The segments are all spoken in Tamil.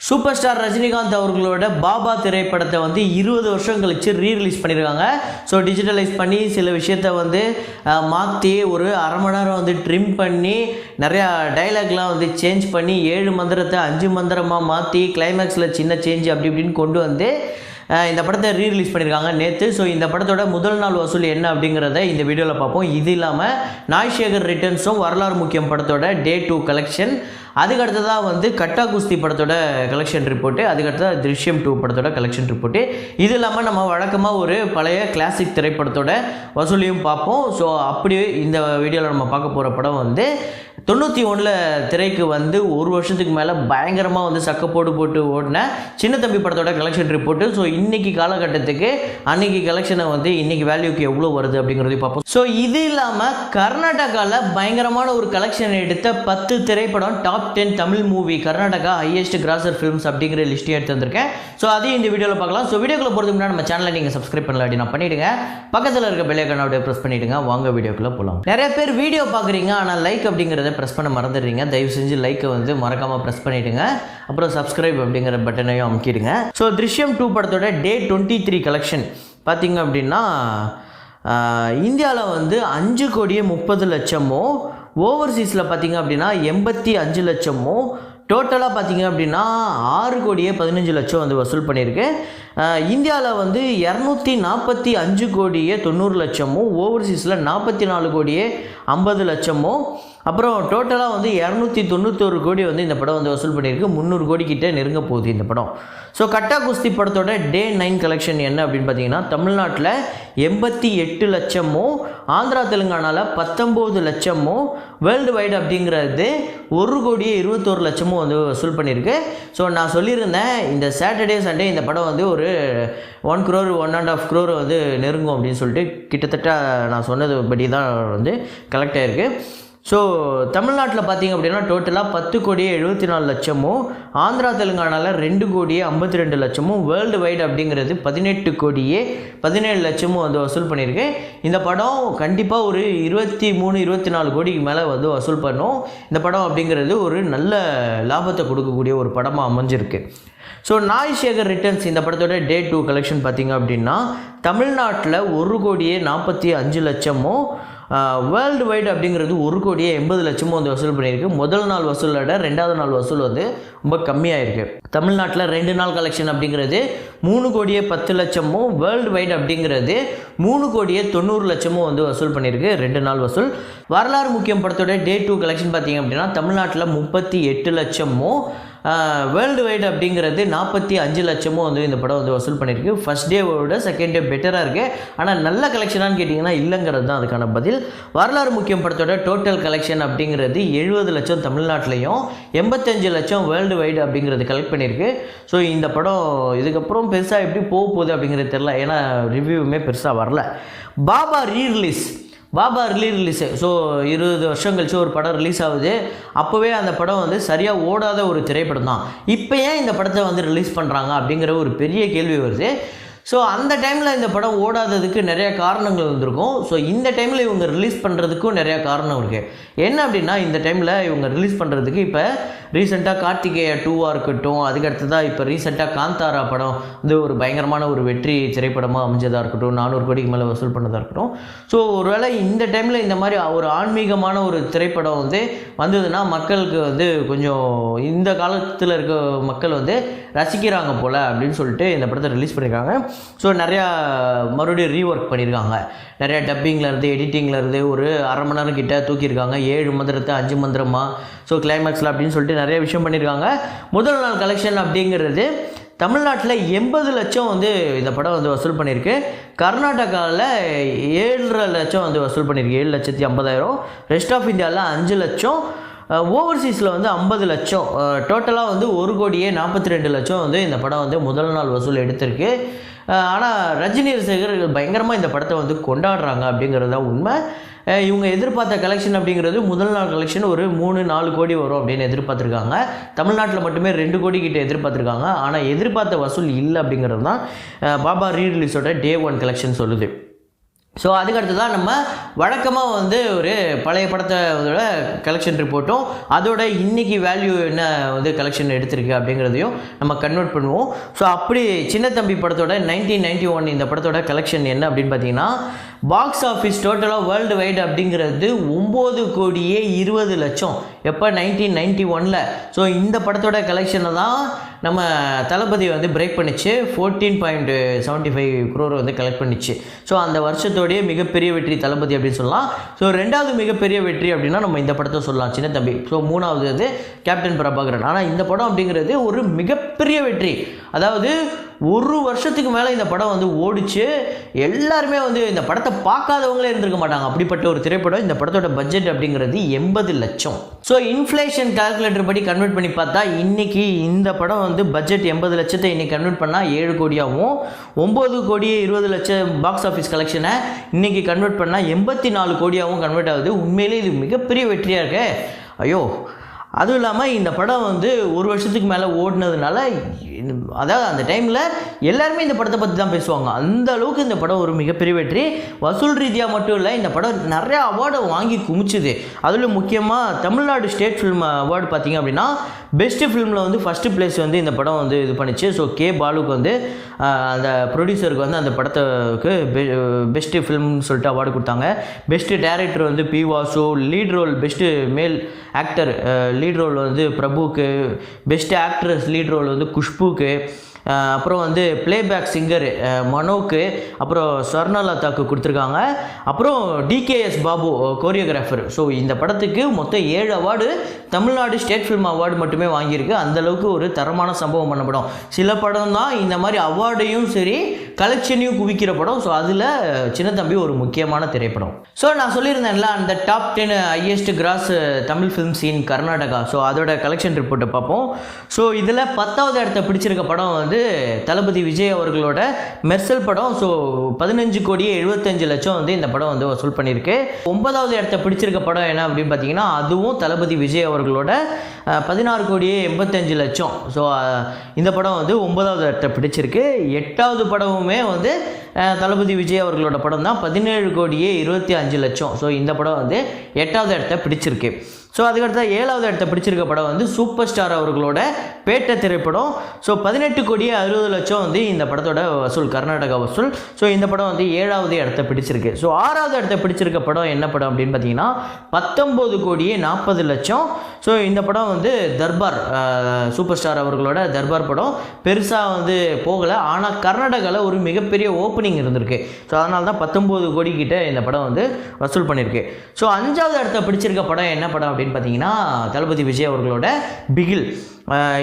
சூப்பர் ஸ்டார் ரஜினிகாந்த் அவர்களோட பாபா திரைப்படத்தை வந்து 20 வருஷம் கழிச்சு ரீரிலீஸ் பண்ணியிருக்காங்க. ஸோ டிஜிட்டலைஸ் பண்ணி சில விஷயத்த வந்து மாற்றி ஒரு அரை மணி நேரம் வந்து ட்ரிம் பண்ணி நிறையா டைலாக்லாம் வந்து சேஞ்ச் பண்ணி 7 மந்திரத்தை 5 மந்திரமாக மாற்றி கிளைமேக்ஸில் சின்ன சேஞ்ச் அப்படி இப்படின்னு கொண்டு வந்து இந்த படத்தை ரீரிலீஸ் பண்ணியிருக்காங்க நேற்று. ஸோ இந்த படத்தோட முதல் நாள் வசூல் என்ன அப்படிங்கிறத இந்த வீடியோவில் பார்ப்போம். இது இல்லாமல் நாய் சேகர் ரிட்டர்ன்ஸும் வரலாறு முக்கியம் படத்தோட Day 2 கலெக்ஷன், அதுக்கடுத்ததாக வந்து கட்டா குஸ்தி படத்தோட கலெக்ஷன் ரிப்போர்ட்டு, அதுக்கடுத்ததாக Drishyam 2 படத்தோட கலெக்ஷன் ரிப்போர்ட்டு. இது இல்லாமல் நம்ம வழக்கமாக ஒரு பழைய கிளாசிக் திரைப்படத்தோட வசூலையும் பார்ப்போம். ஸோ அப்படி இந்த வீடியோவில் நம்ம பார்க்க போகிற படம் வந்து 91 திரைக்கு வந்து ஒரு வருஷத்துக்கு மேலே பயங்கரமாக வந்து போட்டு ஓடின சின்ன தம்பி படத்தோட கலெக்ஷன் ரிப்போர்ட்டு. ஸோ இன்றைக்கி காலகட்டத்துக்கு அன்றைக்கி கலெக்ஷனை வந்து இன்றைக்கி வேல்யூக்கு எவ்வளோ வருது அப்படிங்கிறதையும் பார்ப்போம். ஸோ இது இல்லாமல் கர்நாடகாவில் பயங்கரமான ஒரு கலெக்ஷன் எடுத்த 10 திரைப்படம் top 10 Tamil movie Karnataka highest grosser films அப்படிங்கிற லிஸ்ட்டையும் எடுத்து வந்திருக்கேன். ஸோ அதையும் இந்த வீடியோவில் பார்க்கலாம். ஸோ வீடியோக்குள்ள போகிறதுக்கு முன்னாடி நம்ம சேனலை நீங்கள் சப்ஸ்கிரைப் பண்ணல அப்படின்னா பண்ணிவிடுங்க, பக்கத்தில் இருக்க பெல் ஐகானை அப்படியே ப்ரெஸ் பண்ணிவிடுங்க. வாங்க வீடியோக்குள்ளே போகலாம். நிறைய பேர் வீடியோ பார்க்குறீங்க, ஆனால் லைக் அப்படிங்கிறத ப்ரெஸ் பண்ண மறந்துடுறீங்க. தயவு செஞ்சு லைக்கை வந்து மறக்காமல் ப்ரெஸ் பண்ணிவிடுங்க. அப்புறம் சப்ஸ்கிரைப் அப்படிங்கிற பட்டனையும் அமுக்கிடுங்க. ஸோ Drishyam 2 படத்தோட Day 23 கலெக்ஷன் பார்த்திங்க அப்படின்னா இந்தியாவில் வந்து 5,30,00,000, ஓவர்சீஸில் பார்த்திங்க அப்படின்னா 85 லட்சமும், டோட்டலாக பார்த்திங்க அப்படின்னா 6,15,00,000 வந்து வசூல் பண்ணியிருக்கு. இந்தியாவில் வந்து 245,90,90,00,000, ஓவர்சீஸில் 44,50,00,000, அப்புறம் டோட்டலாக வந்து 291 கோடி வந்து இந்த படம் வந்து வசூல் பண்ணியிருக்கு. 300 கோடி கிட்டே நெருங்க போகுது இந்த படம். ஸோ கட்டா குஸ்தி படத்தோட Day 9 கலெக்ஷன் என்ன அப்படின்னு பார்த்தீங்கன்னா தமிழ்நாட்டில் 88 லட்சமும், ஆந்திரா தெலுங்கானாவில் 19 லட்சமும், வேர்ல்டு வைடு அப்படிங்கிறது 1,21,00,000 வந்து வசூல் பண்ணியிருக்கு. ஸோ நான் சொல்லியிருந்தேன் இந்த சாட்டர்டே சண்டே இந்த படம் வந்து ஒரு 1 crore 1.5 crore வந்து நெருங்கும் அப்படின்னு சொல்லிட்டு கிட்டத்தட்ட நான் சொன்னது படி தான் வந்து கலெக்ட் ஆகிருக்கு. ஸோ தமிழ்நாட்டில் பார்த்திங்க அப்படின்னா டோட்டலாக 10,74,00,000, ஆந்திரா தெலுங்கானாவில் 2,52,00,000, வேர்ல்டு வைடு அப்படிங்கிறது 18,17,00,000 வந்து வசூல் பண்ணியிருக்கு. இந்த படம் கண்டிப்பாக ஒரு 23-24 கோடிக்கு மேலே வந்து வசூல் பண்ணும். இந்த படம் அப்படிங்கிறது ஒரு நல்ல லாபத்தை கொடுக்கக்கூடிய ஒரு படமாக அமைஞ்சிருக்கு. ஸோ நாய் சேகர் ரிட்டர்ன்ஸ் இந்த படத்தோட Day 2 கலெக்ஷன் பார்த்திங்க அப்படின்னா தமிழ்நாட்டில் 1,45,00,000, வேர்ல்டு வைடு அப்படிங்கிறது 1,80,00,000 வந்து வசூல் பண்ணியிருக்கு. முதல் நாள் வசூலோட 2வது நாள் வசூல் வந்து ரொம்ப கம்மியாக இருக்குது. தமிழ்நாட்டில் 2 நாள் கலெக்ஷன் அப்படிங்கிறது 3,10,00,000, வேர்ல்டு வைடு அப்படிங்கிறது 3,90,00,000 வந்து வசூல் பண்ணியிருக்கு 2 நாள் வசூல். வரலாறு முக்கியம் படத்தோட Day 2 கலெக்ஷன் பார்த்திங்க அப்படின்னா தமிழ்நாட்டில் 38 லட்சமும், வேர்ல்டு வைடு அப்படிங்கிறது 45 லட்சமும் வந்து இந்த படம் வந்து வசூல் பண்ணியிருக்கு. ஃபஸ்ட் டேவோட செகண்ட் டே பெட்டராக இருக்குது, ஆனால் நல்ல கலெக்ஷனான்னு கேட்டிங்கன்னா இல்லைங்கிறது தான் அதுக்கான பதில். வரலாறு முக்கியம் படத்தோட டோட்டல் கலெக்ஷன் அப்படிங்கிறது 70 லட்சம் தமிழ்நாட்டிலையும் 85 லட்சம் வேர்ல்டு வைடு அப்படிங்கிறது கலெக்ட் பண்ணியிருக்கு. ஸோ இந்த படம் இதுக்கப்புறம் பெருசாக எப்படி போக போகுது அப்படிங்கிறது தெரில, ஏன்னா ரிவ்யூவுமே பெருசாக வரல. பாபா ரீரிலீஸ் ஸோ 20 வருஷம் கழிச்சு ஒரு படம் ரிலீஸ் ஆகுது. அப்போவே அந்த படம் வந்து சரியாக ஓடாத ஒரு திரைப்படம் தான். இப்போ ஏன் இந்த படத்தை வந்து ரிலீஸ் பண்ணுறாங்க அப்படிங்கிற ஒரு பெரிய கேள்வி வருது. ஸோ அந்த டைமில் இந்த படம் ஓடாததுக்கு நிறைய காரணங்கள் வந்திருக்கும். ஸோ இந்த டைமில் இவங்க ரிலீஸ் பண்ணுறதுக்கும் நிறையா காரணம் இருக்குது. என்ன அப்படின்னா இந்த டைமில் இவங்க ரிலீஸ் பண்ணுறதுக்கு இப்போ ரீசெண்டாக கார்த்திகேயா 2 இருக்கட்டும், அதுக்கடுத்ததாக இப்போ ரீசெண்டாக காந்தாரா படம் வந்து ஒரு பயங்கரமான ஒரு வெற்றி திரைப்படமாக அமைஞ்சதாக இருக்கட்டும், 400 கோடிக்கு மேலே வசூல் பண்ணதாக இருக்கட்டும். ஸோ ஒருவேளை இந்த டைமில் இந்த மாதிரி ஒரு ஆன்மீகமான ஒரு திரைப்படம் வந்து வந்ததுன்னா மக்களுக்கு வந்து கொஞ்சம் இந்த காலத்தில் இருக்க மக்கள் வந்து ரசிக்கிறாங்க போல் அப்படின்னு சொல்லிட்டு இந்த படத்தை ரிலீஸ் பண்ணியிருக்காங்க. ஸோ நிறையா மறுபடியும் ரீஒர்க் பண்ணியிருக்காங்க. நிறையா டப்பிங்லேருந்து எடிட்டிங்லேருந்து ஒரு அரை மணி நேரம் கிட்ட தூக்கியிருக்காங்க. 7 மந்திரத்தை 5 மந்திரமாக, ஸோ கிளைமேக்ஸில் அப்படின்னு சொல்லிட்டு நிறைய விஷயம் பண்ணியிருக்காங்க. முதல் நாள் கலெக்ஷன் அப்படிங்கிறது தமிழ்நாட்டில் 80 லட்சம் வந்து இந்த படம் வந்து வசூல் பண்ணியிருக்கு. கர்நாடகாவில் 7.5 லட்சம் வந்து வசூல் பண்ணியிருக்கு, 7,50,000. ரெஸ்ட் ஆஃப் இந்தியாவில் 5 லட்சம், ஓவர்சீஸில் வந்து 50 லட்சம். டோட்டலாக வந்து 1,42,00,000 வந்து இந்த படம் வந்து முதல் நாள் வசூல் எடுத்திருக்கு. ஆனால் ரஜினி ரசிகர்கள் பயங்கரமாக இந்த படத்தை வந்து கொண்டாடுறாங்க அப்படிங்கிறது தான் உண்மை. இவங்க எதிர்பார்த்த கலெக்ஷன் அப்படிங்கிறது முதல் நாள் கலெக்ஷன் ஒரு 3-4 கோடி வரும் அப்படின்னு எதிர்பார்த்துருக்காங்க. தமிழ்நாட்டில் மட்டுமே 2 கோடி கிட்ட எதிர்பார்த்துருக்காங்க. ஆனால் எதிர்பார்த்த வசூல் இல்லை அப்படிங்கிறது தான் பாபா ரீரிலீஸோட Day 1 கலெக்ஷன் சொல்லுது. ஸோ அதுக்கடுத்து தான் நம்ம வழக்கமாக வந்து ஒரு பழைய படத்தோட கலெக்ஷன் ரிப்போர்ட்டும் அதோட இன்றைக்கி வேல்யூ என்ன வந்து கலெக்ஷன் எடுத்திருக்கு அப்படிங்கிறதையும் நம்ம கன்வெர்ட் பண்ணுவோம். ஸோ அப்படி சின்ன தம்பி படத்தோட 1991 இந்த படத்தோட கலெக்ஷன் என்ன அப்படின்னு பார்த்தீங்கன்னா, பாக்ஸ் ஆஃபீஸ் டோட்டலாக வேர்ல்டு வைடு அப்படிங்கிறது 9,20,00,000 எப்போ 1991. ஸோ இந்த படத்தோட கலெக்ஷனை தான் நம்ம தளபதி வந்து பிரேக் பண்ணிச்சு. 14.75 crore வந்து கலெக்ட் பண்ணிச்சு. ஸோ அந்த வருஷத்தோடைய மிகப்பெரிய வெற்றி தளபதி அப்படின்னு சொல்லலாம். ஸோ ரெண்டாவது மிகப்பெரிய வெற்றி அப்படின்னா நம்ம இந்த படத்தை சொல்லலாம், சின்ன தம்பி. ஸோ மூணாவது வந்து கேப்டன் பிரபாகரன். ஆனால் இந்த படம் அப்படிங்கிறது ஒரு மிகப்பெரிய வெற்றி. அதாவது ஒரு வருஷத்துக்கு மேலே இந்த படம் வந்து ஓடிச்சு. எல்லாருமே வந்து இந்த படத்தை பார்க்காதவங்களே இருந்திருக்க மாட்டாங்க. அப்படிப்பட்ட ஒரு திரைப்படம். இந்த படத்தோட பட்ஜெட் அப்படிங்கிறது 80 லட்சம். ஸோ இன்ஃப்ளேஷன் கால்குலேட்டர் படி கன்வெர்ட் பண்ணி பார்த்தா இன்னைக்கு இந்த படம் வந்து பட்ஜெட் 80 லட்சத்தை இன்னைக்கு கன்வெர்ட் பண்ணால் 7 கோடியாகவும் 9,20,00,000 பாக்ஸ் ஆஃபீஸ் கலெக்ஷனை இன்னைக்கு கன்வெர்ட் பண்ணால் 84 கோடியாகவும் கன்வெர்ட் ஆகுது. உண்மையிலே இது மிகப்பெரிய வெற்றியாக இருக்கு. ஐயோ, அதுவும் இல்லாமல் இந்த படம் வந்து ஒரு வருஷத்துக்கு மேலே ஓடினதுனால, அதாவது அந்த டைமில் எல்லாருமே இந்த படத்தை பற்றி தான் பேசுவாங்க. அந்த அளவுக்கு இந்த படம் ஒரு மிகப்பெரிய வெற்றி. வசூல் ரீதியாக மட்டும் இல்லை, இந்த படம் நிறையா அவார்டை வாங்கி குமிச்சுது. அதில் முக்கியமாக தமிழ்நாடு ஸ்டேட் ஃபிலிம் அவார்டு பார்த்திங்க அப்படின்னா பெஸ்ட்டு ஃபிலிமில் வந்து ஃபஸ்ட்டு பிளேஸ் வந்து இந்த படம் வந்து இது பண்ணிச்சு. ஸோ கே பாலுக்கு வந்து அந்த ப்ரொடியூசருக்கு வந்து அந்த படத்துக்கு பெஸ்ட்டு ஃபிலிம்னு சொல்லிட்டு அவார்டு கொடுத்தாங்க. பெஸ்ட்டு டைரக்டர் வந்து P Vasu, lead role best male actor lead role வந்து பிரபுக்கு, பெஸ்ட் ஆக்ட்ரஸ் லீட் ரோல் வந்து குஷ்புக்கு, அப்புறம் வந்து பிளேபேக் சிங்கர் மனோக்கு, அப்புறம் ஸ்வர்ணலதாக்கு கொடுத்துருக்காங்க. அப்புறம் டிகேஎஸ் பாபு கோரியோகிராஃபர். ஸோ இந்த படத்துக்கு மொத்தம் 7 award Tamil Nadu state film award மட்டுமே வாங்கியிருக்கு. அந்தளவுக்கு ஒரு தரமான சம்பவம் பண்ண படம். சில படம் தான் இந்த மாதிரி அவார்டையும் சரி கலெக்ஷனையும் குவிக்கிற படம். ஸோ அதில் சின்ன தம்பி ஒரு முக்கியமான திரைப்படம். ஸோ நான் சொல்லியிருந்தேன்ல, அந்த top 10 highest cross Tamil films in Karnataka. So அதோட கலெக்ஷன் ரிப்போர்ட்டை பார்ப்போம். ஸோ இதில் 10வது இடத்த பிடிச்சிருக்க படம் வந்து தளபதி விஜய் அவர்களோட மெர்சல் படம். ஸோ 15,75,00,000 வந்து இந்த படம் வந்து வசூல் பண்ணியிருக்கு. 9வது இடத்த பிடிச்சிருக்க படம் என்ன அப்படின்னு பார்த்தீங்கன்னா, அதுவும் தளபதி விஜய் அவர்களோட 16,85,00,000. ஸோ இந்த படம் வந்து 9வது இடத்த பிடிச்சிருக்கு. 8வது படமுமே வந்து தளபதி விஜய் அவர்களோட படம் தான், 17,25,00,000. ஸோ இந்த படம் வந்து 8வது இடத்த பிடிச்சிருக்கு. ஸோ அதுக்கடுத்த 7வது இடத்த பிடிச்சிருக்க படம் வந்து சூப்பர் ஸ்டார் அவர்களோட பேட்ட திரைப்படம். ஸோ 18,60,00,000 வந்து இந்த படத்தோட வசூல், கர்நாடகா வசூல். ஸோ இந்த படம் வந்து 7வது இடத்த பிடிச்சிருக்கு. ஸோ 6வது இடத்த பிடிச்சிருக்க படம் என்ன படம் அப்படின்னு பார்த்தீங்கன்னா 19,40,00,000. ஸோ இந்த படம் வந்து தர்பார், சூப்பர் ஸ்டார் அவர்களோட தர்பார் படம். பெருசாக வந்து போகலை, ஆனால் கர்நாடகாவில் ஒரு மிகப்பெரிய ஓப்பனிங் இருந்திருக்கு. ஸோ அதனால தான் 19 கோடி கிட்ட இந்த படம் வந்து வசூல் பண்ணியிருக்கு. ஸோ 5வது இடத்த பிடிச்சிருக்க படம் என்ன படம் அப்படின்னு பார்த்தீங்கன்னா தளபதி விஜய் அவர்களோட பிகில்.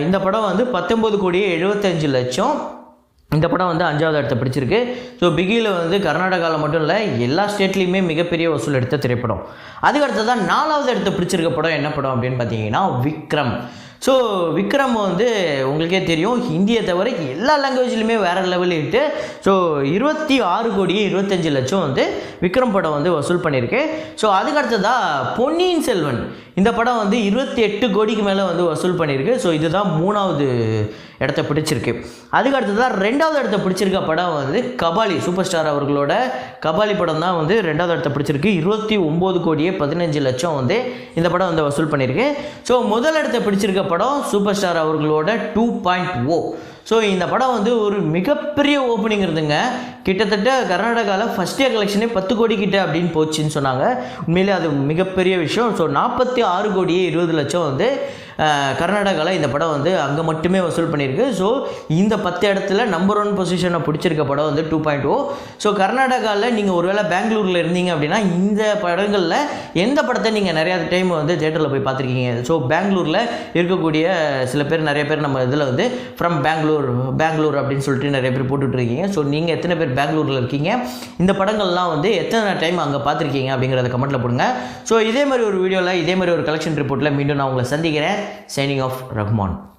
இந்த படம் வந்து 19,75,00,000. இந்த படம் வந்து 5வது இடத்த பிடிச்சிருக்கு. ஸோ பிகியில் வந்து கர்நாடகாவில் மட்டும் இல்லை, எல்லா ஸ்டேட்லேயுமே மிகப்பெரிய வசூல் எடுத்த திரைப்படம். அதுக்கடுத்ததான் 4வது இடத்த பிடிச்சிருக்க படம் என்ன படம் அப்படின்னு பார்த்தீங்கன்னா விக்ரம். ஸோ விக்ரம் வந்து உங்களுக்கே தெரியும், ஹிந்தியை தவிர எல்லா லாங்குவேஜ்லையுமே வேறு லெவலில் இட்டு. ஸோ 26,25,00,000 வந்து விக்ரம் படம் வந்து வசூல் பண்ணியிருக்கு. ஸோ அதுக்கடுத்ததாக பொன்னியின் செல்வன். இந்த படம் வந்து 28 கோடிக்கு மேலே வந்து வசூல் பண்ணியிருக்கு. ஸோ இதுதான் 3வது இடத்த பிடிச்சிருக்கு. அதுக்கடுத்ததான் 2வது இடத்த பிடிச்சிருக்க படம் வந்து கபாலி, சூப்பர் ஸ்டார் அவர்களோட கபாலி படம் தான் வந்து 2வது இடத்த பிடிச்சிருக்கு. 29,15,00,000 வந்து இந்த படம் வந்து வசூல் பண்ணியிருக்கு. ஸோ முதல் இடத்த பிடிச்சிருக்க படம் சூப்பர் ஸ்டார் அவர்களோட 2.0. ஸோ இந்த படம் வந்து ஒரு மிகப்பெரிய ஓப்பனிங் இருந்துங்க. கிட்டத்தட்ட கர்நாடகாவில் ஃபஸ்ட் டே கலெக்ஷனே 10 கோடி கிட்ட அப்படின்னு போச்சுன்னு சொன்னாங்க. உண்மையிலே அது மிகப்பெரிய விஷயம். ஸோ 46,20,00,000 வந்து கர்நாடகாவில் இந்த படம் வந்து அங்கே மட்டுமே வசூல் பண்ணியிருக்கு. ஸோ இந்த 10 இடத்துல நம்பர் 1 பொசிஷனை பிடிச்சிருக்க படம் வந்து 2.0. ஸோ கர்நாடகாவில் நீங்கள் ஒருவேளை பெங்களூரில் இருந்தீங்க அப்படின்னா இந்த படங்களில் எந்த படத்தை நீங்கள் நிறையா டைம் வந்து தேட்டரில் போய் பார்த்துருக்கீங்க? ஸோ பெங்களூரில் இருக்கக்கூடிய சில பேர், நிறைய பேர் நம்ம இதில் வந்து ஃப்ரம் பெங்களூர் அப்படின்னு சொல்லிட்டு நிறைய பேர் போட்டுட்ருக்கீங்க. ஸோ நீங்கள் எத்தனை பேர் பெங்களூரில் இருக்கீங்க? இந்த படங்கள்லாம் வந்து எத்தனை டைம் அங்கே பார்த்துருக்கீங்க அப்படிங்கிறத கமெண்ட்டில் போடுங்க. ஸோ இதே மாதிரி ஒரு வீடியோவில், இதே மாதிரி ஒரு கலெக்ஷன் ரிப்போர்ட்டில் மீண்டும் நான் உங்களை சந்திக்கிறேன். Signing off, Rahman.